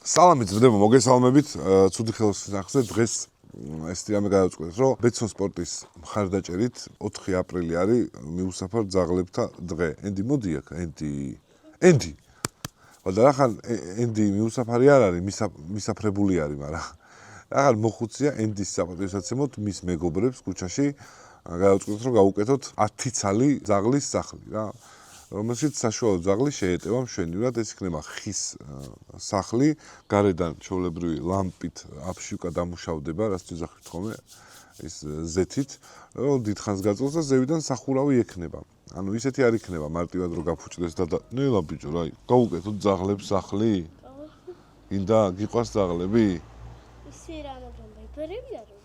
სალამი ძმებო, მოგესალმებით. ცუდი ხელოსნახზე დღეს ესეთი რამე გადავწყვეტეთ, რომ ბეცონ სპორტის მხარდაჭერით 4 აპრილი არის მიუსაფარ ძაღლებთა დღე. ენდი მოდი აქ, ენდი. და ახლა ენდი მიუსაფარი არ არის, მისაფრებული არის, მაგრამ ახლა მოხუცია ენდის საპატრიოტიზმოდ მის მეგობრებს ქუჩაში გადავწყვეტეთ, რომ გავუკეთოთ 10 ცალი ძაღლის სახლი რა. რომელშიც საშუალო ძაღლი შეეტევა მშვენივრად, ეს იქნება ხის სახლი, გარედან ჩვეულებრივი ლამპით აფშიუკა დამუშავდება, რაც ვიზახით ხოლმე ის ზეთით, რომ დიდხანს გაწევს და ზევიდან სახურავი ექნება. ანუ ისეთი არ იქნება მარტივად რომ გაფუჭდეს და ნელა ბიჭო რა, გავუკეთოთ ძაღლებს სახლი? გინდა გიყვარს ძაღლები? ისე რა, მაგრამ ბებერები არა.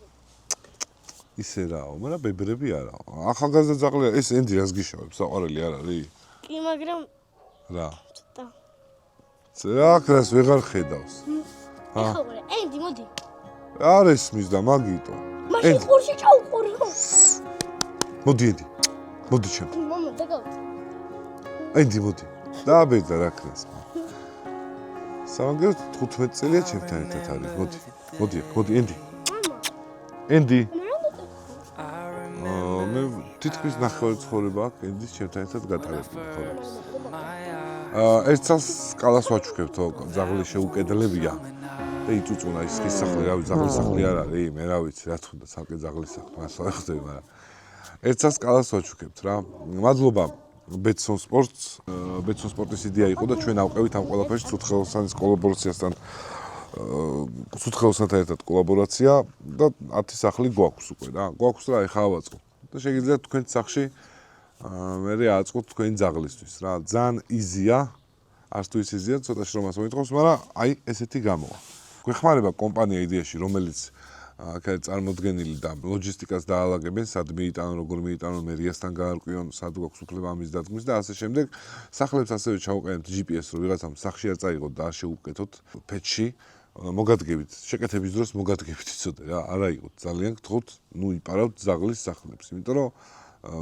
ისე რაო, მაგრამ ბებერები არაო. ახალგაზრდა ძაღლია, ეს ენდი რას გიშავებს, საყვარელი არ არის? კი, მაგრამ რა? ცოტა. აქ ვეღარ ხედავს. ეხლა ვარ, ენდი მოდი. არ ესმის და მაგიტო. მაშინ ხურში ჩავყური. მოდი ენდი. მოდი ჩემ. მამა დაგავ. ენდი მოდი. დააბეჭდა რა ქნას. სამაგერ 15 წელია ჩემთან ერთად არის. მოდი, მოდი ენდი. მამა. ენდი. მამა. მე თითქმის ნახევარი ცხოვრება აქვს ენდის ჩემთან ერთად გატარებული ხოლმე. ერთ წელს კალას ვაჩუქებთ, ძაღლის შეუკედლებია და იწუწუნა ის ხის სახლი, რავი, ძაღლის სახლი არ არის, მე რა ვიცი, რა თქმა უნდა, ცალკე ძაღლის სახლი, მას არ ხვდები, მაგრამ ერთ წელს კალას ვაჩუქებთ რა. მადლობა ბეცონ სპორტს, ბეცონ სპორტის იდეა იყო და ჩვენ ავყევით ამ ყველაფერში ცუთხელოსანის კოლაბორაციასთან, ცუთხელოსანთან ერთად კოლაბორაცია და 10 სახლი გვაქვს უკვე რა. გვაქვს რა, ეხლა ავაწყო. და შეგიძლიათ თქვენ სახში მე აწყოთ თქვენი ძაღლისთვის რა. ძალიან იზია, არც თუ ის იზია, ცოტა შრომას მოითხოვს, მაგრამ აი ესეთი გამოვა. გვეხმარება კომპანია იდეაში, რომელიც აქ არის წარმოდგენილი და ლოჯისტიკას დაალაგებენ, სად მიიტანონ, როგორ მიიტანონ, მერიასთან გაარკვიონ, სად გვაქვს უფლება ამის დადგმის და ასე შემდეგ. სახლებს ასევე ჩავყენებთ GPS, რომ ვიღაცამ სახში არ წაიღოთ და არ შეუკეთოთ ფეთში. მოგადგებით, შეკეთების დროს მოგადგებით იცოდე რა, არა იყოთ ძალიან გთხოვთ, იპარავთ ძაღლის სახლებს, იმიტომ რომ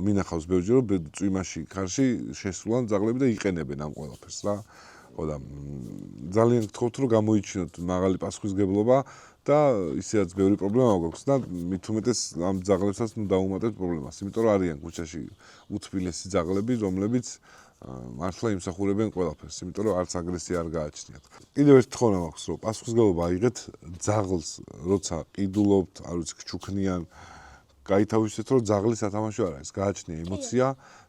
მინახავს ბევრჯერ რომ წვიმაში ქარში შესულან ძაღლები და იყენებენ ამ ყველაფერს რა. ხო და ძალიან გთხოვთ რომ გამოიჩინოთ მაღალი პასუხისმგებლობა და ისედაც ბევრი პრობლემა გვაქვს და მით უმეტეს ამ ძაღლებსაც დავუმატებთ პრობლემას, იმიტომ რომ არიან ქუჩაში უთბილესი ძაღლები, რომლებიც მართლა იმსახურებენ ყველაფერს, იმიტომ რომ არც აგრესია არ გააჩნიათ. კიდევ ერთი თხოვნა მაქვს, რომ პასუხისმგებლობა აიღეთ ძაღლს, როცა ყიდულობთ, არ ვიცი, გჩუქნიან, გაითავისეთ, რომ ძაღლის სათამაშო არ არის, გააჩნია ემოცია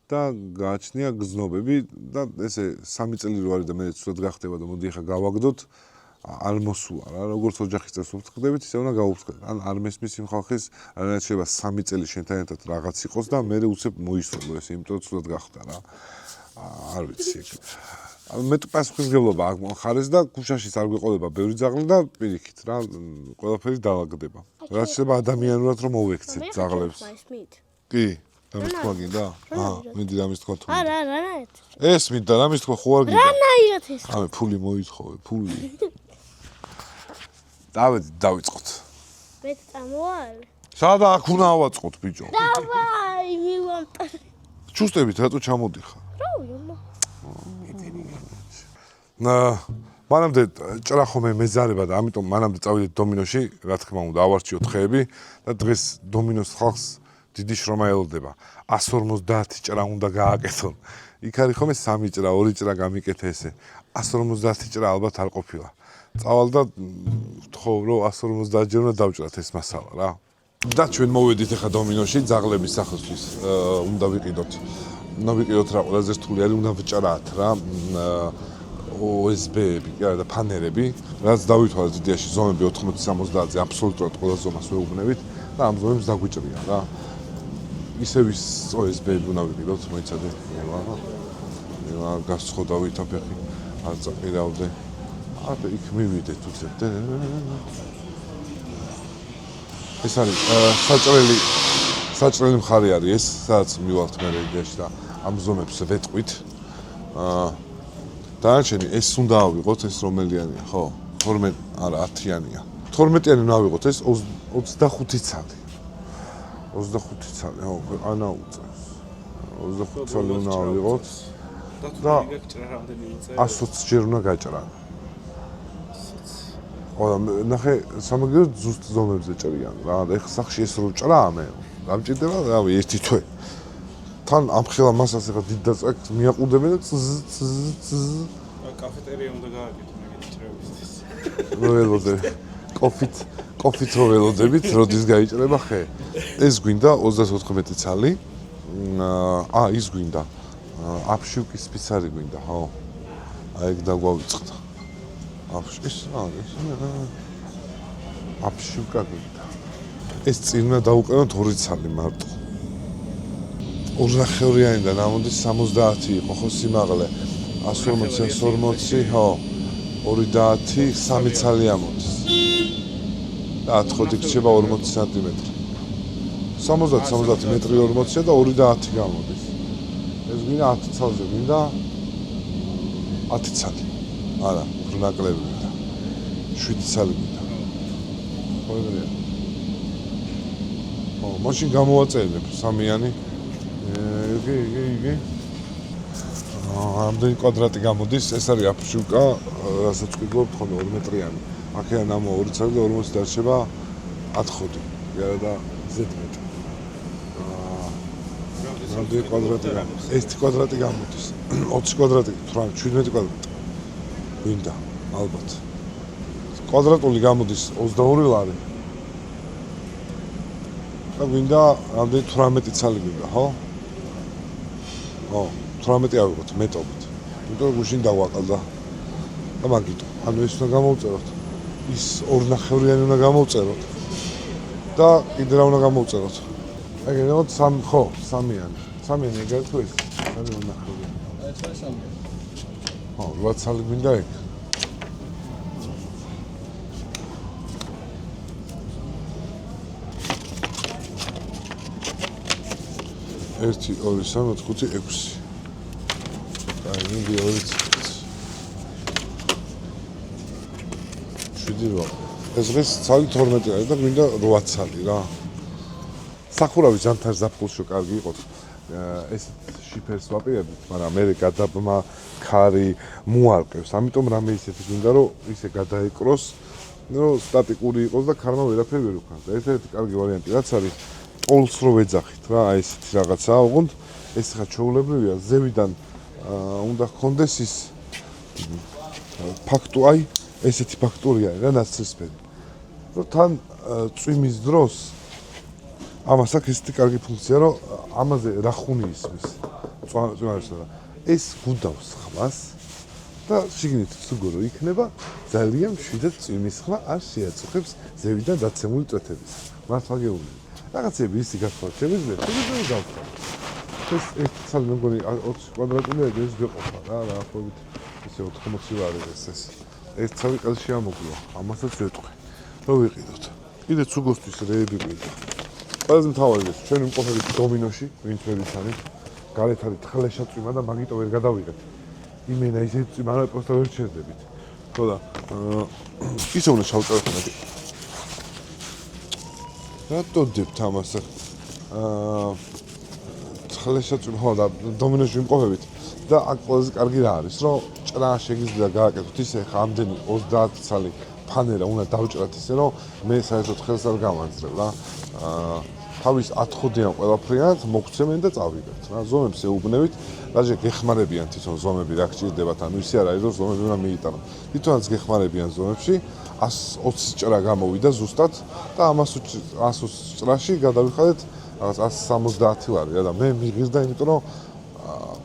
და გააჩნია გზნობები და ესე 3 წელი რო არის და მე ცუდად გახდება და მოდი ახლა გავაგდოთ, არ მოსულა რა, როგორც ოჯახის წევრს ვფრთხდებით, ისე უნდა გავუფრთხდეთ. ან არ მესმის იმ ხალხის, რადგან შეიძლება 3 წელი შენთან ერთად რაღაც იყოს და მე უცებ მოისურვო ეს, იმიტომ რომ ცუდად გახდა რა. არ ვიცი. მე თუ პასუხისმგებლობა აქ მხარეს და ქუჩაშიც არ გვეყოლება ბევრი ძაღლი და პირიქით რა, ყველაფერი დაალაგდება. რაც შეიძლება ადამიანურად რომ მოვექცეთ ძაღლებს. კი, რამის თქვა გინდა? მინდი რამის თქვა თუ. არა, ეს მინდა რამის თქვა ხო არ გინდა? რანაირად ეს? ამე ფული მოითხოვე, ფული. დავიწყოთ. მე წამოვალ. სადა აქ უნდა ავაწყოთ ბიჭო? დავაი, მივამპარ. ჩუსტებით რატო ჩამოდიხარ? მანამდე ჭრა ხომ მეზარება და ამიტომ მანამდე წავიდეთ დომინოში, რა თქმა უნდა, ავარჩიოთ ხეები და დღეს დომინოს ხალხს დიდი შრომა ელოდება. 150 ჭრა უნდა გააკეთონ. იქ არის ხომ 3 ჭრა, 2 ჭრა გამიკეთე ესე. 150 ჭრა ალბათ არ ყოფილა. წავალ და ვთხოვ, რომ 150 ჯერ უნდა დავჭრათ ეს მასალა რა. და ჩვენ მოვედით ახლა დომინოში ძაღლების სახლისთვის. უნდა ვიყიდოთ. უნდა ვიყიდოთ რა, ყველაზე რთული არის, უნდა ვჭრათ რა. OSB-ები, კი არა და ფანერები, რაც დავითვალეთ იდეაში ზომები 80-70-ზე აბსოლუტურად ყველა ზომას ვეუბნებით და ამ ზომებს დაგვიჭრიან რა. ისევ ის OSB-ები უნდა ვიყიდოთ, მოიცადე. ნელა გასცხო დავითო ფეხი, არ წაყირავდე. აბა იქ მივიდეთ უცებ. ეს არის საჭრელი მხარე არის ეს, სადაც მივალთ მე იდეაში და ამ ზომებს ვეტყვით. დანარჩენი ეს უნდა ავიღოთ, ეს რომელიანია, ხო? 12 არა 10-იანია. 12-იანი უნდა ავიღოთ, ეს 25 ცალი. 25 ცალი, ხო, ანა უწევს. 25 ცალი უნდა ავიღოთ. და 120 ჯერ უნდა გაჭრა. ხო, ნახე, სამაგიეროდ ზუსტ ზომებზე ჭრიან რა. და ეხლა სახში ეს რო ჭრა მე. გამჭირდება, რავი, ერთი თვე. თან ამხელა მასას ეხლა დიდ დაწაკს მიაყურდებენ და კაფეტერია უნდა გააკეთო მაგით ჭრებისთვის. რო ველოდები. კოფით რო ველოდებით, როდის გაიჭრება ხე. ეს გვინდა 34 ცალი. ის გვინდა. აფშუკის ფიცარი გვინდა, ხო. აი ეგ დაგვავიწყდა. აფშუკის, აფშუკა გვინდა. ეს წინა დაუყენოთ 2 ცალი მარტო. 2.5-იანიდან ამოდის 70 იყო ხო სიმაღლე. 140, 140, ხო. 2.10, 3 ცალი ამოდის. და 10 იქნება 40 სანტიმეტრი. 70 მეტრი 40 და 2.10 გამოდის. ეს გვინდა 10 ცალზე გვინდა 10 ცალი. არა, უფრო ნაკლები გვინდა. 7 ცალი გვინდა. ხო ეგრეა. ხო, მაშინ გამოვაწერებ სამიანი. იგი. ამდენი კვადრატი გამოდის, ეს არის აფშუკა, რასაც ვიგობთ ხოლმე 2 მეტრიანი. აქედან ამ 2 ცალი და 40 დარჩება 10 ხოდი. იარა და ზედმეტი. ამდენი კვადრატი გამოდის. 1 კვადრატი გამოდის. 20 კვადრატი, 17 კვადრატი. გვინდა, ალბათ. კვადრატული გამოდის 22 ლარი. და გვინდა ამდენი 18 ცალი გვინდა, ხო? ხო, 18 ავიღოთ მეტობით. იმიტომ რომ გუშინ დავაყალდა. და მაგიტო, ანუ ეს უნდა გამოვწეროთ. ის 2.5-იანი უნდა გამოვწეროთ. და კიდე რა უნდა გამოვწეროთ? აი, გენოთ 3, ხო, 3-იანი. 3-იანი ეგრე თუ ეს? არის 2.5-იანი. აი, ეს 3. ხო, 8 ცალი გვინდა ეგ. ერთი, ორი, სამი, 4, 6. აი, მინდი 2 ცალი. 7 რო. ეს დღეს ცალი 12 არის და მინდა 8 ცალი რა. სახურავი ზამთარ ზაფხულში კარგი იყო. ეს შიფერს ვაპირებთ, მაგრამ მე გადაბმა ქარი მოარყევს. ამიტომ რამე ისეთი გინდა რომ ისე გადაეკროს, რომ სტატიკური იყოს და ქარმა ვერაფერი ვერ უქნას. და ერთ-ერთი კარგი ვარიანტი რაც არის პოლს რო ვეძახით რა, აი ესეთი რაღაცაა, ოღონდ ეს ხა ჩაულებრივია, ზევიდან უნდა ჰქონდეს ის ფაქტუ, აი ესეთი ფაქტურია რა, ნაცრისფერი. რომ თან წვიმის დროს ამას აქვს ესეთი კარგი ფუნქცია, რომ ამაზე რა ხუნი ისმის. წვიმარისა და ეს გუდავს ხმას და შიგნით სუგო რო იქნება, ძალიან მშვიდად წვიმის ხმა არ შეაწუხებს ზევიდან დაცემული წვეთების. მართლა გეუბნები. რაღაცები ისი გასვლა შემიძლია, შეიძლება გავხსნა. ეს ცალი მე მგონი 20 კვადრატული ეგრეს გეყოფა რა, დაახლოებით ისე 80 ლარი ეს. ერთ ცალი ყელში ამოგვია, ამასაც ვეტყვი. რო ვიყიდოთ. კიდე ცუგოსთვის რეები გვინდა. ყველაზე მთავარი ეს, ჩვენ ვიმყოფებით დომინოში, ვინც ვერ იცანი. გარეთ არის თხლეშა წვიმა და მაგიტო ვერ გადავიღეთ. იმენა ისეთი წვიმა, რომ პროსტა ვერ ჩერდებით. ხო და ისე უნდა ჩავწეროთ მეტი. რატო დებთ ამას? თხლეშა წვიმა, ხო და დომინოში ვიმყოფებით. და აქ ყველაზე კარგი რა არის, რომ ჭრა შეგიძლია გააკეთოთ ისე ხა ამდენი 30 ცალი ფანერა უნდა დავჭრათ ისე, რომ მე საერთოდ ხელს არ გამაძრევ რა. თავის 10 ხოდიან ყველაფრიანად მოგცემენ და წავიღებთ რა. ზომებს ეუბნებით, რაჟე გეხმარებიან თვითონ ზომები რა გჭირდებათ, ანუ ისე არ არის, რომ ზომები უნდა მიიტანო. თვითონაც გეხმარებიან ზომებში, 120 ჭრა გამოვიდა ზუსტად და 120 ჭრაში გადავიხადეთ რაღაც 170 ლარი რა და მე მიღირდა, იმიტომ რომ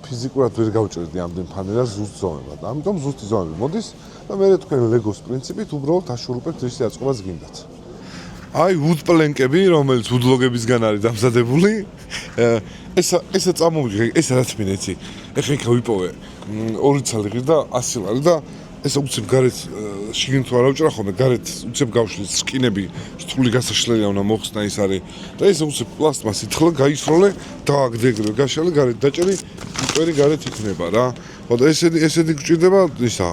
ფიზიკურად ვერ გავჭერდი ამდენ ფანერას ზუსტ ზომებად. ამიტომ ზუსტი ზომები მოდის და მე თქვენ ლეგოს პრინციპით უბრალოდ აშურულებთ რისი აწყობას გინდათ. აი ვუდპლენკები, რომელიც ვუდლოგებისგან არის დამზადებული. ესა წამოვიღე, ეს რაც მინეცი. ეხლა იქა ვიპოვე 2 ცალი ღირდა 100 ლარი და ესა უცებ გარეთ შიგნით არ ავჭრა ხოლმე, გარეთ უცებ გავშლის სკინები, სრული გასაშლელია უნდა მოხსნა ის არის. და ესა უცებ პლასტმასი თხლა გაისროლე, დააგდეგრე, გაშალე გარეთ დაჭერი, მწვერი გარეთ იქნება რა. ხო და ესეთი გჭირდება ისა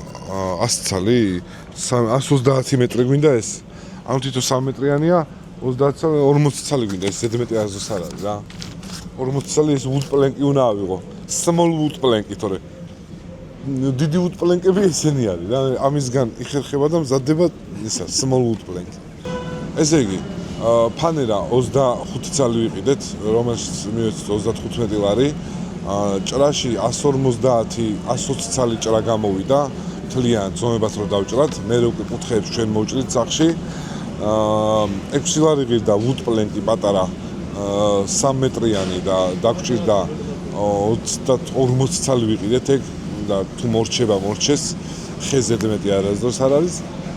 100 ცალი, 130 მეტრი გვინდა ეს. ანუ თვითონ 3 მეტრიანია, 30 ცალი, 40 ცალი გვინდა, ეს ზედმეტი აზოს არ არის რა. 40 ცალი ეს ვუდპლენკი უნდა ავიღო. Small wood plank, თორე. დიდი woodplank-ები ესენი არის რა, ამისგან იხერხება და მზადდება ისა small woodplank. ესე იგი, ფანერა 25 ცალი ვიყიდეთ, რომელშიც მივეცეთ 35 ლარი. ჭრაში 150-120 ცალი ჭრა გამოვიდა, თლიან ზომებად რო დავჭრათ, მე უკვე კუთხეებს ჩვენ მოვჭრით სახში. 6 ლარი ღირდა woodplank-ი პატარა 3 მეტრიანი და დაგჭირდა 30-40 ცალი ვიყიდეთ ეგ და თუ მორჩება მორჩეს, ხეზე მეტი არასდროს არ არის.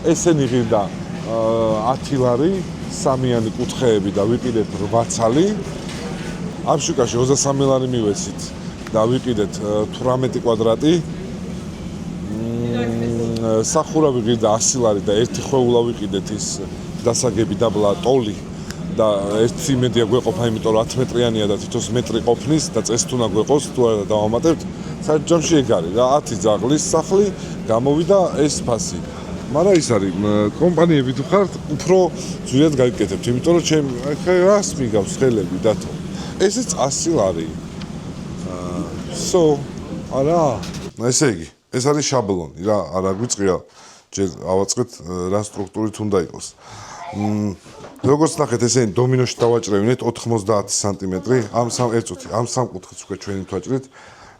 ესენი ღირდა 10 ლარი, სამიანი კუთხეები და ვიყიდეთ 8 ცალი. აბშუკაში 23 ლარი მივეცით და ვიყიდეთ 18 კვადრატი. სახურავი ღირდა 100 ლარი და ერთი ხვეულა ვიყიდეთ ის დასაგები დაბლა ტოლი და ერთი იმედია გვეყოფა, იმიტომ რომ 10 მეტრიანია და თითოს მეტრი ყოფნის და წესთ უნდა გვეყოს, თუ არა დავამატებთ. საჯამში ეგ არის რა, 10 ძაღლის სახლი გამოვიდა ეს ფასი. მაგრამ ის არის კომპანიები თუ ხართ, უფრო ძვირად გაიკეთებთ, იმიტომ რომ ჩემ რას მიგავს ხელები დათო. ესეც 100 ლარი. არა, ესე იგი, ეს არის შაბლონი რა, არა გვიწყია, ჯერ ავაწყეთ რა სტრუქტურით უნდა იყოს. როგორც ნახეთ, ესენი დომინოში დავაჭრევინეთ 90 სანტიმეტრი, ამ სამ კუთხეს უკვე ჩვენი თვაჭრით.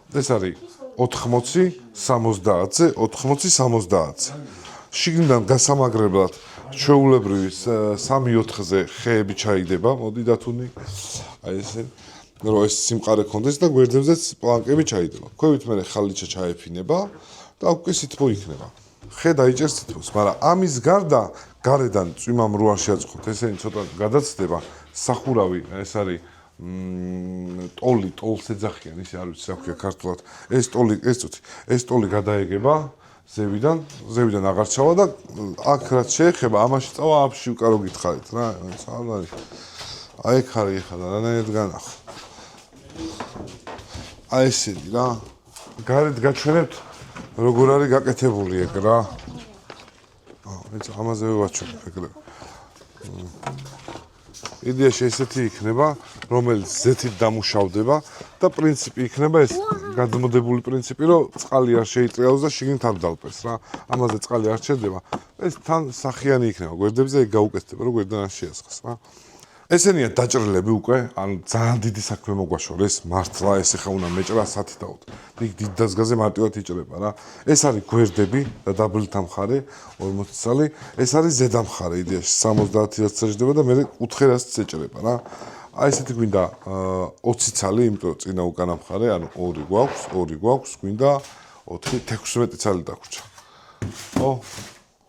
ეს არის 80, 70-ზე, 80, 70-ზე. შიგნიდან გასამაგრებლად ჩვეულებრივი 3-4-ზე ხეები ჩაიდება, მოდი დათუნი. აი ესე, რომ ეს სიმყარე კონდეს და გვერდებზეც პლანკები ჩაიდება. ქვევით მე ხალიჩა ჩაეფინება და უკვე სითბო იქნება. ხე დაიჭერს სითბოს, მაგრამ ამის გარდა გარედან წვიმამ რო არ შეაწყოთ, ესენი ცოტა გადაცდება. სახურავი, ეს არის ტოლი, ტოლს ეძახიან, ისე არ ვიცი რა ქვია ქართულად. ეს ტოლი გადაეგება ზევიდან აღარ ჩავა და აქ რაც შეეხება, ამაში წავა აფში უკარო გითხარით რა, სალარი. აი ეგ ხარი ეხლა რანაირად განახო. აი ესეთი რა. გარეთ გაჩვენებთ როგორ არის გაკეთებული ეგ რა. ამაზე ვაჩვენებ ეგრე. იდეაში ესეთი იქნება, რომელიც ზეთით დამუშავდება და პრინციპი იქნება ეს გადმოდებული პრინციპი, რომ წყალი არ შეიტრიალოს და შიგნით არ დალპეს რა. ამაზე წყალი არ ჩერდება. ეს თან სახიანი იქნება. გვერდებზე ეგ გაუკეთდება, რომ გვერდიდან არ შეასხას რა. ესენია დაჭრილები უკვე, ანუ ძალიან დიდი საქმე მოგვაშორეს, მართლა ეს ახლა უნდა მეჭრა სათითაოდ. იქ დიდ დაზგაზე მარტივად იჭრება რა. ეს არის გვერდები და დაბლთა მხარე 40 ცალი, ეს არის ზედა მხარე იდეაში 70-ად წაჭდება და მე კუთხე რას წეჭრება რა. აი ესეთი გვინდა 20 ცალი, იმიტომ რომ წინა უკანა მხარე, ანუ 2 გვაქვს, გვინდა 4, 16 ცალი დაგვრჩა. ხო,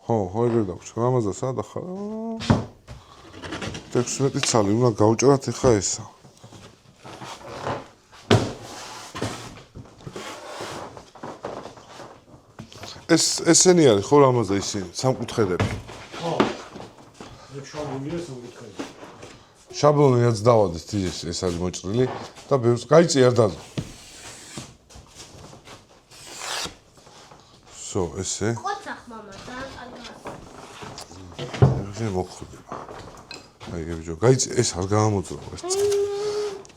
ეგრე დაგვრჩა. ამაზეა დახარ. 16 ცალი უნდა გავჭრათ ახლა ესა. ესენი არის ხო რამაზე ისინი სამკუთხედები? ხო. ეს შაბლონია სამკუთხედები. შაბლონი რაც დავადეთ ეს არის მოჭრილი და ბევრს გაიწი არ დაზო. ესე. ყოთახ მამა, ძალიან კარგია. ესე მოხდება. აი გებიჯო, გაიწი ეს არ გამოძრაო ეს.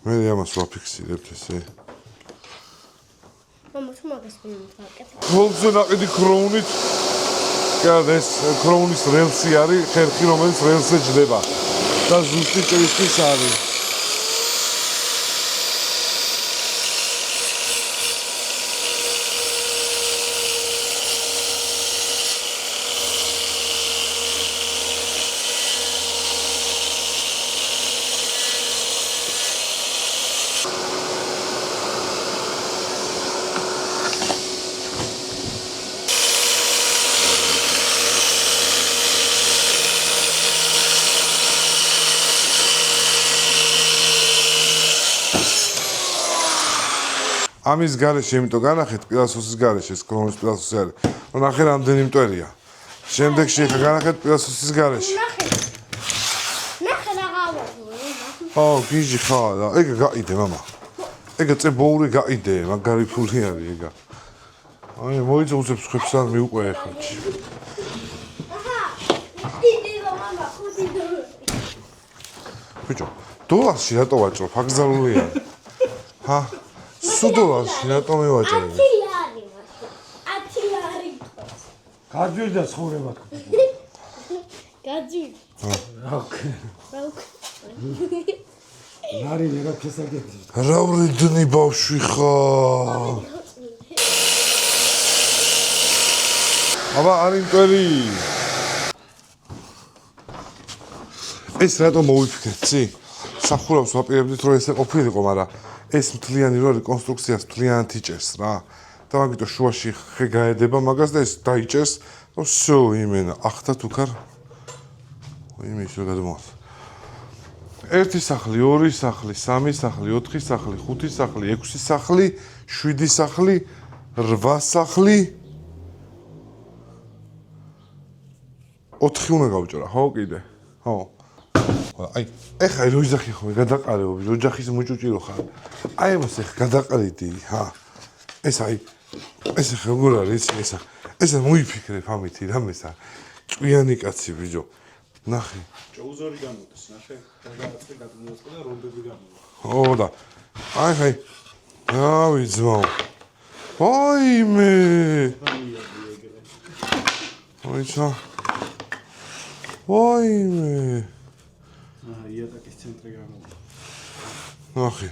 მე ამას ვაფიქსირებთ ესე. მამა თუ მაგას ვაკეთებ. ხოლმე ნაყიდი ქროუნით. კიდე ეს ქროუნის რელსი არის, ხერხი რომელიც რელსზე ჯდება. და ზუსტი ჭრისთვის არის. ამის გარეშე, იმიტომ განახეთ პილასოსის გარეშე, ეს ქროუნის პილასოსი არის. ნახე რამდენი მტვერია. შემდეგში ხა განახეთ პილასოსის გარეშე. ნახე რა გავაძლო. გიჟი ხარ. ეგ გაიდე, მამა. ეგ წებოური გაიდე, მაგარი ფული არის ეგა. აი, მოიწევს ხებს არ მიუყვე ახლა. ბიჭო, დოლარში რატო ვაჭრო? ფაგზალულია. სუდოლარში რატო მევაჭრე? გაძვირდა ცხოვრება თქვა. გაძვი. ნარი ვერა შესაგებია. რა ვრიდნი ბავშვი ხარ? აბა არ იმკვერი. ეს რატომ მოვიფიქრეთ, ცი? სახურავს ვაპირებდით, რომ ესე ყოფილიყო, მაგრამ ეს მთლიანი რო რეკონსტრუქციას მთლიანად იჭერს რა. და მაგიტო შუაში ხე გაედება მაგას და ეს დაიჭერს, და всё, იმენა, ახთა თუ ქარ. იმის რო გადმოვალ. 1 სახლი, 2 სახლი, 3 სახლი, 4 სახლი, 5 სახლი, 6 სახლი, 7 სახლი, 8 სახლი. 4 უნდა გავჭრა, ხო კიდე? ხო. აი, ეხა რო იძახი ხოლმე გადაყარეო, რო ჯახის მუჭუჭირო ხარ. აი ამას ეხა გადაყრიდი, ჰა. ეს აი, ეს ეხა როგორ არის, ესა მოიფიქრებ ამითი რამესა. ჭვიანი კაცი ბიჭო. ნახე. ჭოუზორი გამოდის, ნახე. გადააწყე გადმოაწყე და რომბები გამოვა. ო და აი. ავი ძმაო. ვაიმე. ოიცა. ვაიმე. იატაკის ცენტრი გამოვა. ნახე.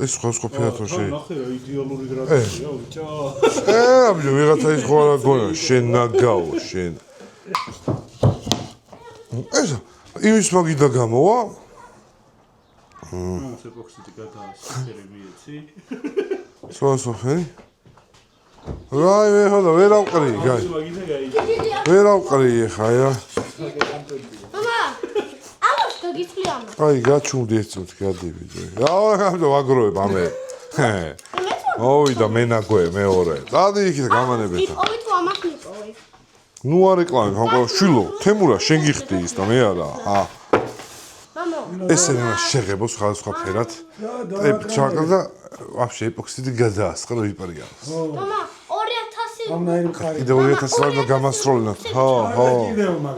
ეს ხო ფერათო შე. ნახე რა იდეალური გრაფიკია, ბიჭო. აბიჯო ვიღაცა ის ხო არა გონა, შენ ნაგაო, შენ. ეს იმის მაგიდა გამოვა? ეპოქსიდი გადაასახერე მიეცი. სოფერი? რაი ვეღადა ვერ ავყრი, გაი. მაგიდა გაიჭი. ვერ ავყრი ეხა, რა. მამა, ამას გაგიწვი ამა. აი, გაჩუმდი ეს წუთი, გადი ბიჭო. რა ვაგროვებ ამე. მოვიდა მენაგვე მეორე. დადი იქით გამანებეთ. მიყოვი თუ ამას მიყოვი? ნუ არ ეკლავებ, ხომ შვილო, თემურა შენ გიხდი ის და მე არა. ჰა. მამა, ესე რა შეღებო სხვადასხვა ფერად. ჩაკლა და ვაფშე ეპოქსიდი გადაასხა რომ იპარიალოს. მამა, 2000 ამნაირი მხარი. კიდე 2000 ლარმა გამასროლინოთ. ხო. კიდევ მაგ.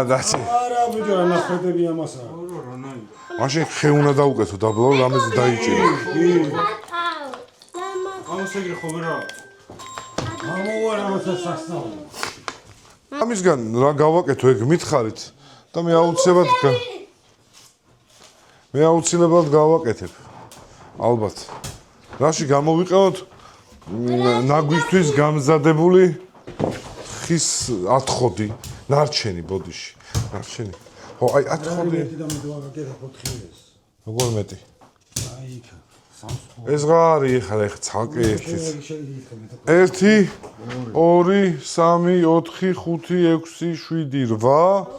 დაჩი. არა ბიჭო, ნახვედები ამასა. მაშინ ხე უნდა დაუკეთო დაბლო რამეს დაიჭირო. ამას ეგრე ხო ვერა. ამოვარ ამას სასწაული. ამისგან რა გავაკეთო ეგ მითხარით და მე აუცილებლად გავაკეთებ. ალბათ. რაში გამოვიყენოთ ნაგვისთვის გამზადებული ხის ათხოდი, ნარჩენი ბოდიში. ნარჩენი. ხო, აი ათხოდი. და მე დავაგერა 4-ის. როგორ მეტი? აი იქ. სამსხო. ეს რა არის ახლა ცალკე ერთის? 1 1 2 3 4 5 6 7 8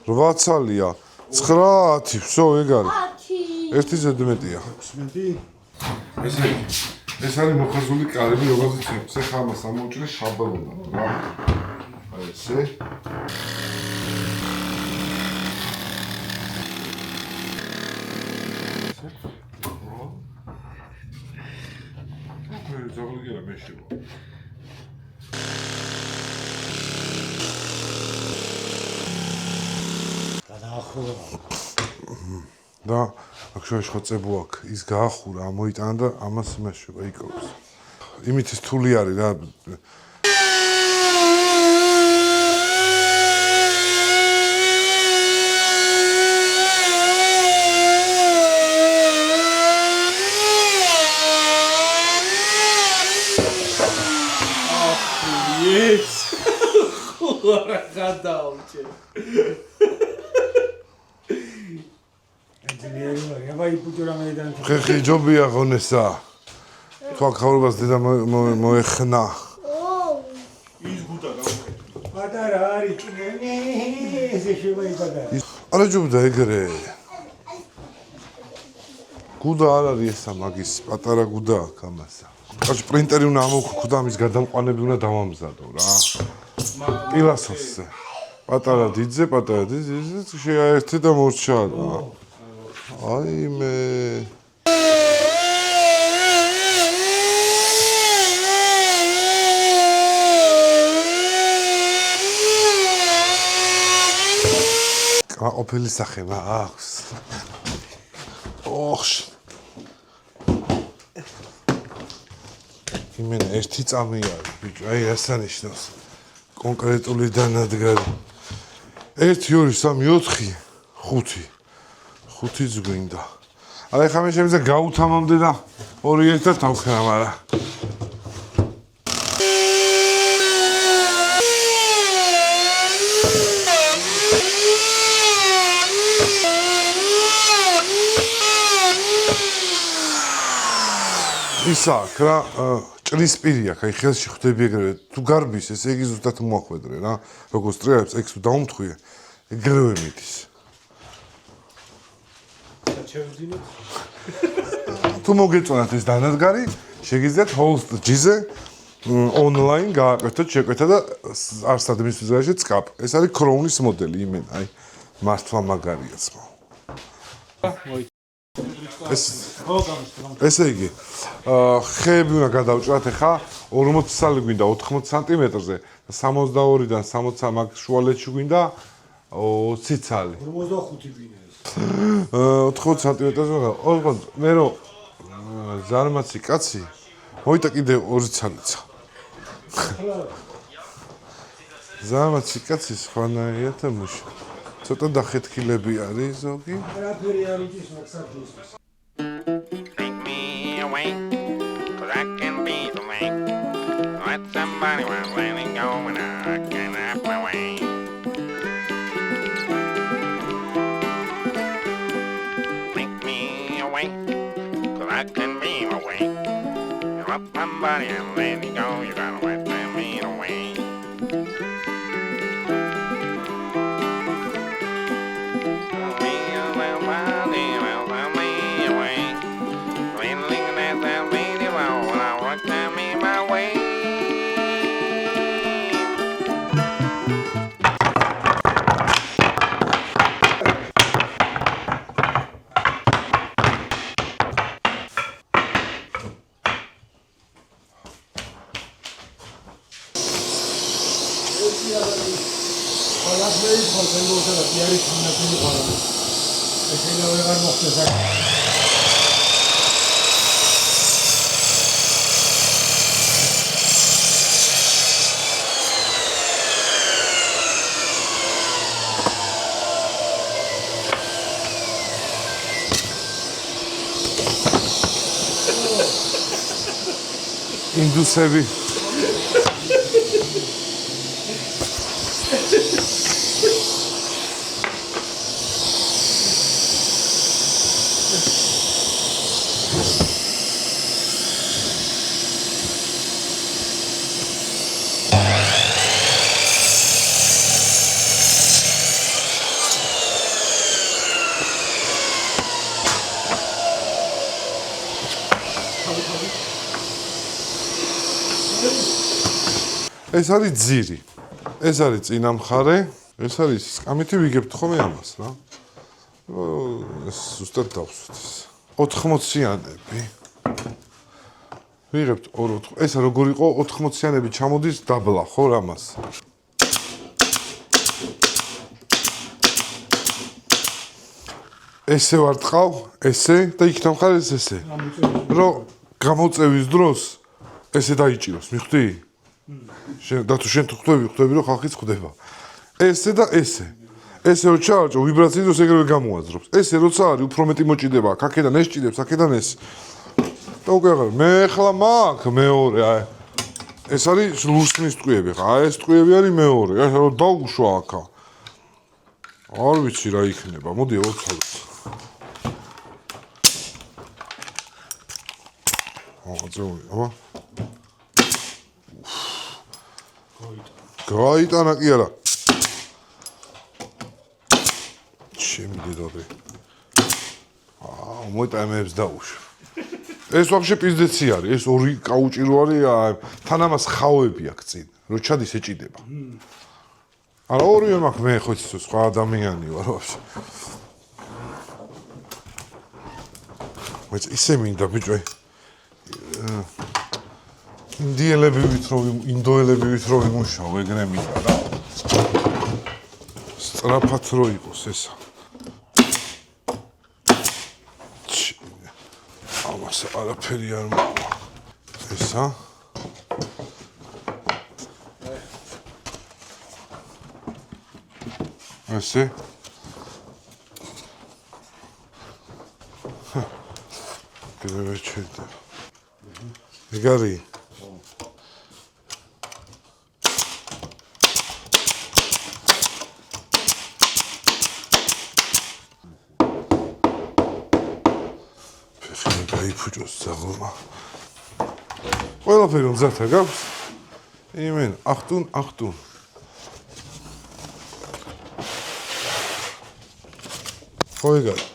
8 ცალია 9 10 всё ეგ არის 10. ერთი ზედმეტია 16. ეს არის მოხაზული კარები როგორიც იცი ხა ამას ამოუჭრე შაბლონად რა აი ესე ზაღლიგერა მეშევა გადაახურა. და აქ შუაში ხო წებო აქ ის გაახურა ამოიტანა და ამას იმაშება იკლავს იმით ის თული არის რა Yes. Ხურა გადაუჭე. ხეხი ჯობია ღონესა თქვა ხაურობას დედა მოეხნა ის გუტა გავაკეთე. პატარა არის კინე. ესე შემოიფადა. არა ჯობდა ეგრე გუდა არ არის ესა მაგის პატარა გუდა აქ ამასა კაც პრინტერი უნდა ამოვქო და ამის გადამყვანები უნდა დავამზადო რა პილასოსზე პატარა დიდზე შეაერთე და მორჩა აი მე ოფელი სახე მაქვს ოხ იმენა ერთი წამი არის ბიჭო, აი რასთან ნიშნავს კონკრეტული დანადგარი. 1 2 3 4 5 5-იც გვინდა. აი ხა მე შემიძლია გავუთამამდე და 2 ერთად თავქრა, მაგრამ ისა რა ჭრისპირი აქვს, აი ხელში ხვდები ეგრევე. თუ გარბის, ესე იგი ზუსტად მოახვედრე რა. როგორც ტრიალებს, ეგ თუ დაუმთხვიე, ეგრევე მიდის. ჩევძინოთ. თუ მოგეწონათ ეს დანადგარი, შეგიძლიათ host G-ზე online გააკეთოთ შეკვეთა და არსად მის ვიზიაში წკაპ. ეს არის Crown-ის მოდელი, იმენ, აი მართლა მაგარია ძმო. ესე იგი, ხეები უნდა გადავჭრათ ახლა 40 სალი გვინდა 80 სანტიმეტრზე და 62-დან 60 მაგ შუალედში გვინდა 20 ცალი. 45 გვინდა ეს. 80 სანტიმეტრზე ოღონდ მე რო ზარმაცი კაცი მოიტა კიდე 2 ცალიცა. ზარმაცი კაცი სხვანაირად მუშ. ცოტა დახეთქილები არის ზოგი. რაფერი არის ის მაქსაჯის. Take me away, 'cause I can be the way. Let somebody was letting go and I can have my way. Take me away, 'cause I can be my way. Let somebody was letting go, you gotta let me away. ყველაფერი ხოლმე და პიარის ნაცვლი ყარა. ესელა ვეღარ მოხდეს აქ. ინდუსები ეს არის ძირი. ეს არის წინა მხარე. ეს არის სკამითი ვიგებთ ხოლმე ამას რა. ეს ზუსტად დავსვით ეს. 80-იანები. ვიღებთ 2-4. ეს როგორ იყო 80-იანები ჩამოდის დაბლა ხო რამას. ესე ვარტყავ, ესე და იქ დამხარეს ესე. რომ გამოწევის დროს ესე დაიჭიროს, მიხვდი? და თუ შენ თუ ხვდები რომ ხალხიც ხვდება. ესე და ესე. ესე რო ჩააჭო ვიბრაციას დროს ეგრევე გამოაძრობს. ესე როცა არის უფრო მეტი მოჭიდება, აქედან ეს ჭიდებს, აქედან ეს. და უკვე აღარ მე ხლა მაგ მეორე აი. ეს არის ლურსმის ტყვიები ხა. აი ეს ტყვიები არის მეორე. აი რომ დაუშვა აქა. არ ვიცი რა იქნება. მოდი ვაცალოთ. აღწევი, აბა. გაიტანა კი არა. ჩემი დედაბე. მოიტანებს დაუშვა. ეს ვაფშე პიზდეცი არის. ეს ორი კაუჭი რო არის, თან ამას ხავები აქვს წინ. რო ჩადის ეჭიდება. არა ორივე მაქვს მე ხო იცი სხვა ადამიანი ვარ ვაფშე. მეც ისე მინდა ბიჭო. ინდოელები ვითრო ვიმუშაო ეგრე მინდა რა. სწრაფად რო იყოს ესა. ამას არაფერი არ მოვა. ესა. ესე კიდევ შეიძლება ეგ არის ფეხი გაიფუჭოს ზაღლმა ყველაფერი მზათა გაქვს იმენ ახტუნ ხო ეგ არის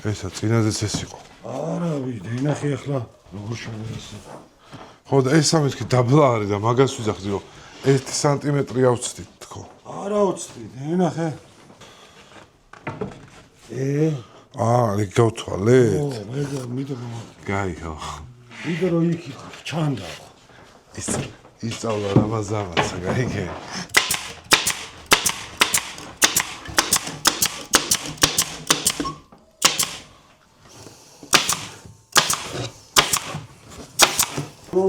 ესა წინაზეც ეს იყო არა ვიდე ნახე ახლა როგორ შევერასე ხო და ეს სამეთქი დაბლა არის და მაგას ვიზახდი რომ 1 სანტიმეტრი ავწდით თქო არა უცდით ნახე ეგ გავთვალე მე მიდო გაიო ვიდე რო იქ ჩანდა ისწავლა რამაზამაც გაიგე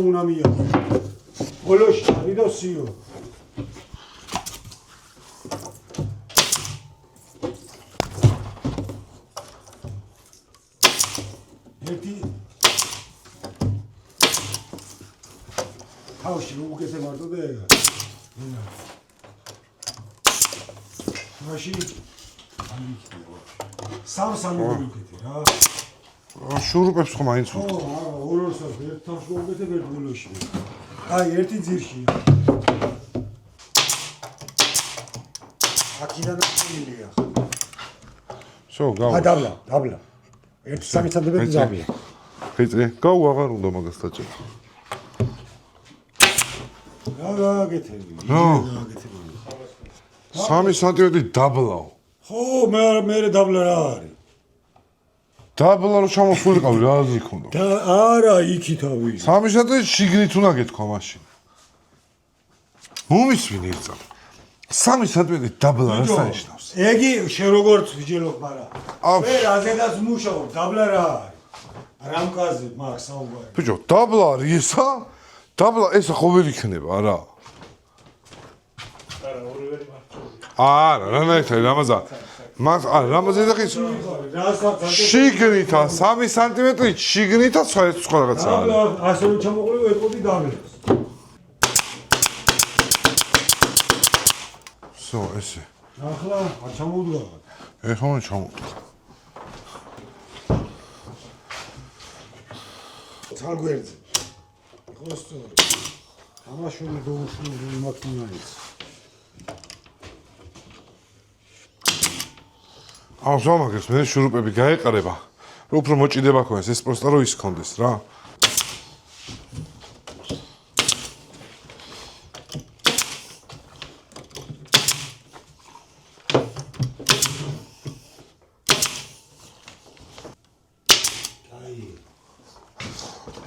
უნდა მიიღო ბოლოში არიდო სიო ერთი თავში უკეთე მარტო და ეგა მაშინ სამსამი უკეთე რა შურუპებს ხო მაინც ო არა ორ-ორსაც ერთ თავში უკეთე ერთ ბოლოში აი ერთი ძირში აქედან აღწევილია შო გავა დაბლა ერთ 3 სანტიმეტრი დაბლა ხიწი გაუ აღარ უნდა მაგას დაჭერა გაგეთები ნო 3 სანტიმეტრი დაბლაო ხო მე დაბლა რა არის დაბლა რო ჩამოსულიყავი რა აზრი ქონდა და არა იქით ავი 3 სანტიმეტრი შიგნით უნდა გეთქვა მაშინ მომისვინე ერთსა 3 სანტიმეტრი დაბლა რა სანიშნავს ეგი შენ როგორც ვიჯელობ მაგრამ მე რაზედაც მუშაობ დაბლა რა არის რამკაზე მაგ საუბარი ბიჭო დაბლა არის ესა დაბლა ესა ხო ვერ იქნება რა არა რანაირად რამაზა მას რამაზა დახის შიგნითა 3 სანტიმეტრი შიგნითა სხვა რაღაცა არის დაბლა ასევე ჩამოყოლე ეტყოდი დაბლას სო ესე ახლა არ ჩამოვდგა ეხლა ჩამოვდგა ცალგვერდზე ხო სწორი ამაშული დაუშლული მაქინაის აუ ზომაგებს მე შურუპები გაეყარება რომ უფრო მოჭიდება ქონდეს ეს პროსტა რო ის ქონდეს რა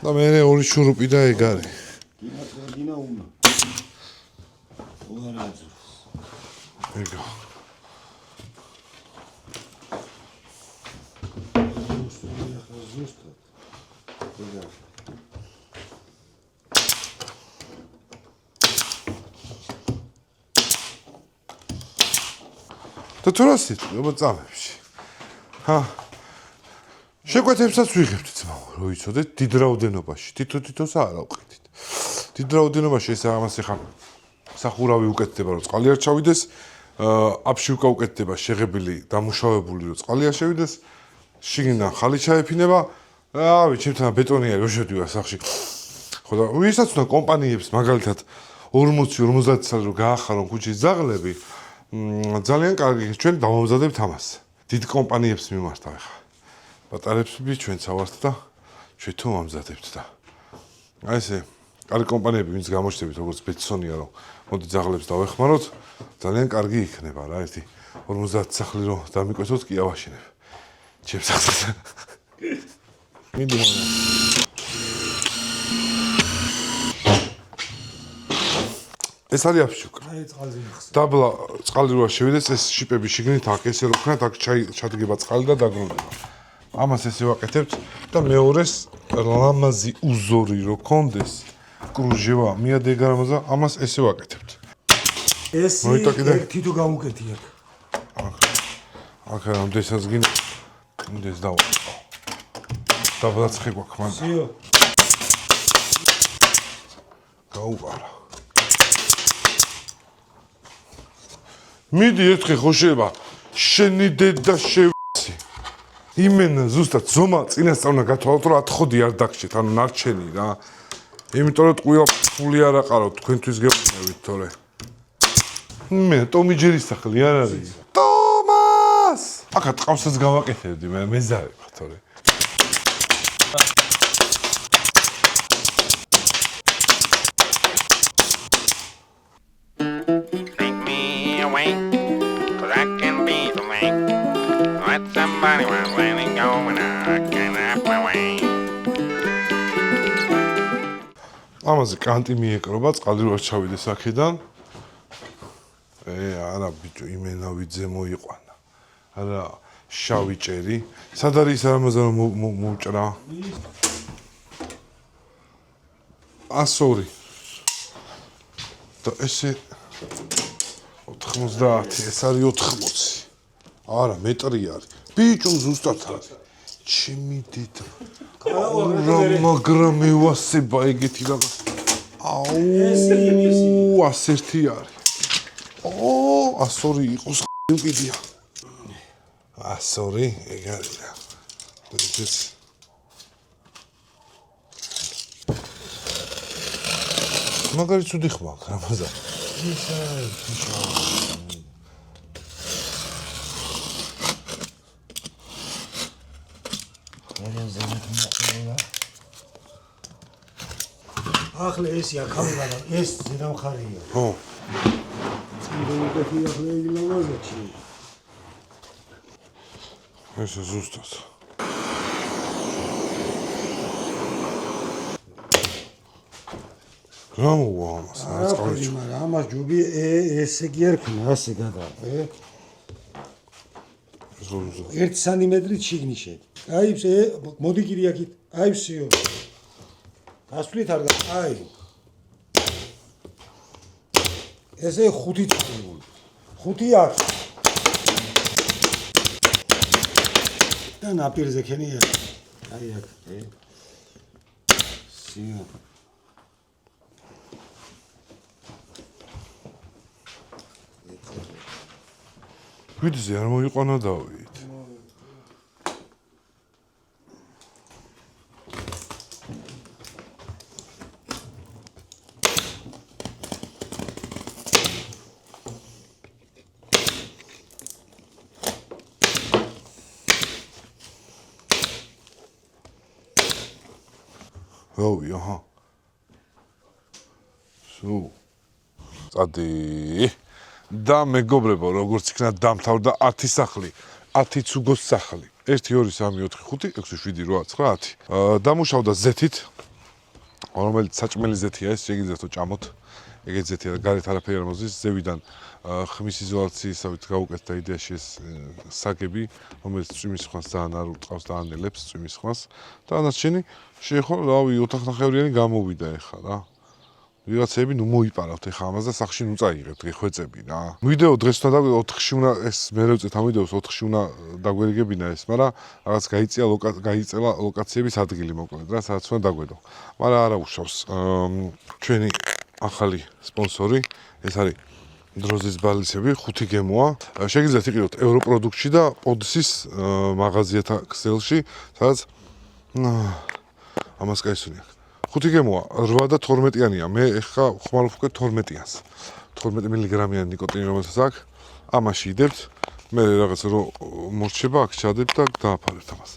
და მე ორი შურუპი და ეგ არის დინა უნდა უარაძო ეგა და თუ რა სიტყვა წამებში ჰა შეკვეთებსაც ვიღებთ ძმაო რო იცოდეთ დიდ რაოდენობაში თითო-თითოს არ ავყიდით დიდ რაოდენობაში ეს ამას ეხა სახურავი უკეთდება რომ წყალი არ ჩავიდეს აფშიუკა უკეთდება შეღებილი დამუშავებული რომ წყალი არ შევიდეს შიგნიდან ხალი ჩაეფინება რავი ჩემთან ბეტონია რო შედივა სახში ხო და ვისაც უნდა კომპანიებს მაგალითად 40-50 წელი რო გაახარონ ქუჩის ძაღლები ძალიან კარგი ჩვენ დავამზადებთ ამას დიდ კომპანიებს მიმართავ ხა პატარებს ჩვენც ავართ და ჩვენ თუ ამზადებთ და აი ესე კარგი კომპანიები ვინც გამოჩნდებით როგორც ბეტსონია რომ მოდი ძაღლებს დავეხმაროთ ძალიან კარგი იქნება რა ერთი 50 სახლი რომ დამიკვეთოთ კი ავაშენებ ჩემს სახლს მინდი მონა ეს არის აფშუკა აი წყალზე ახსნა დაბლა წყალი როა შევიდეს ეს შიპები შიგნით აქ ესე რო ხნათ აქ ჩადგება წყალი და დაგროვდება ამას ესე ვაკეთებთ და მეორეს ლამაზი უზორი რო კონდეს კრუჟევა მიადეგარამაზა ამას ესე ვაკეთებთ. ეს მოიტა კიდე? ერთი თუ გამუკეთი აქ. აქ რამდენსაც გინდა მინდეს დავაწყო. დაბლაცხი გვაქვს მან. სიო. გაუყარა. მიდი ერთხელ ხო შეიძლება შენი დედა შევცი. იმენა ზუსტად ზომა წინასწარ გათვალოთ რომ ათხოდი არ დაგჭეთ, ანუ ნარჩენი რა. იმიტომ რომ ტყუილ ფული არ აყარავთ თქვენთვის გეუბნებით თორე. მე ტომი ჯერის სახლი არ არის. ტომას! აქა ტყავსაც გავაკეთებდი მე მეზარე ვარ თორე. Take me away, 'cause I can be the link. Let somebody was letting go and I can have my way. ამაზე კანტი მიეკრობა, წყალი რო არ ჩავიდეს აქედან. არა ბიჭო, იმენავიძე მოიყვანა. არა შავი ჭერი. სად არის ის ამაზე რომ მოვჭრა? 102. და ესე 90, ეს არის 80. არა, მეტრი არის. ბიჭო, ზუსტად არის. ჩემი დედა. მაგრამ მევასება ეგეთი რაღაც. აუ, 101 არის. 102 იყოს მყიდია. 102 ეგ არის რა. ეს მაგარი ცუდი ხმა რამაზა. ახლა ესია კამერა და ეს ზედა მხარეა. ხო. ციროუკეთი ახლა იგი ლამაზაჩი. ეს ზუსტად. რამოვა ამას, რა წყალში. მაგრამ ამას ჯობი ესე კი არ ქნა, ასე გადა. 1 სანტიმეტრით შიგნით შედი. აი მოდი კიდე აქით. აი ვსიო. გასვლით არ და აი. ესე 5 წუთი. 5 აქ. და ნაპირზე ქენია. აი აქ. სიო. ვიდზე არ მოიყვანა დავით. ვაუ, აჰა. სულ. წადი. და მეგობრებო, როგორც იქნა დამთავრდა 10 სახლი, 10 ცუგოს სახლი. 1 2 3 4 5 6 7 8 9. დამუშავდა ზეთით, რომელიც საჭმელი ზეთია, ეს შეგიძლიათ ჭამოთ. ეგეთ ზეთია, გარეთ არაფერი არ მოძის, ზევიდან ხმის იზოლაციისავით გაუკეთდა იდეაში ეს საგები, რომელიც წვიმის ხმას ძალიან არ უტყავს და ანელებს წვიმის ხმას. და ანარჩენი შეეხო, რავი, ოთახნახევრიანი გამოვიდა ეხლა რა. ვიღაცები ნუ მოიპარავთ ეხა ამას და სახში ნუ წაიღებთ გეხვეწები რა. ვიდეო დღეს უნდა 4-ში უნდა ეს მე რევწეთ ამ ვიდეოს 4-ში უნდა დაგვერიგებინა ეს, მაგრამ რაღაც გაიწელა ლოკაციების ადგილი მოკლედ რა, სადაც უნდა დაგვედო. მაგრამ არა უშავს. ჩვენი ახალი სპონსორი, ეს არის დროზის ბალისები, 5 გემოა. შეგიძლიათ იყიდოთ ევროპროდუქტში და პოდსის მაღაზიათა ქსელში, სადაც ამას კაისუნი აქვს. 5 გემოა 8 და 12-იანია. მე ეხლა ხმალობ უკვე 12-იანს. 12 მილიგრამიანი ნიკოტინი რომელსაც აქვს, ამაში იდებთ. მე რაღაც რო მორჩება, აქ ჩადებთ და დააფარებთ ამას.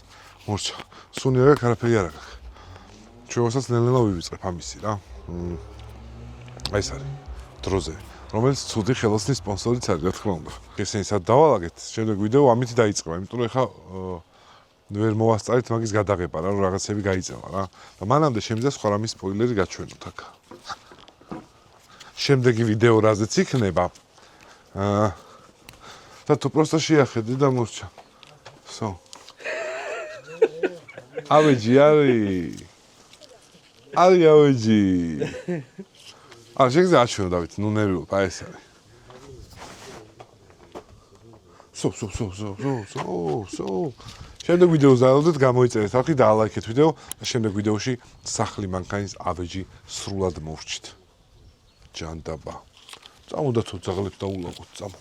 მორჩა. სუნი არ აქვს, არაფერი არ აქვს. ჩვენსაც ნელ-ნელა ვივიწყებ ამისი რა. ეს არის დროზე, რომელიც ცუდი ხელოსნის სპონსორიც არის, რა თქმა უნდა. ესენი სად დავალაგეთ, შემდეგ ვიდეო ამით დაიწყება, იმიტომ რომ ეხლა ვერ მოვასწარით მაგის გადაღება რა, რომ რაღაცები გაიწევა რა. და მანამდე შემიძლია სხვა რამის სპოილერი გაჩვენოთ აქ. შემდეგი ვიდეო რაზეც იქნება. და თუ პროსტა შეახედე და მორჩა. Всё. ავეჯი არის. არის ავეჯი. შეგიძლია აჩვენო დავით, ნუ ნერვიულობ, აი ეს არის. სო. შემდეგ ვიდეოს დაალოდეთ, გამოიწერეთ ხალხი და ალაიქეთ ვიდეო და შემდეგ ვიდეოში სახლი მანქანის ავეჯი სრულად მოვჭით. ჯანდაბა. წამო და თუ ძაღლებს დაულაგოთ, წამო.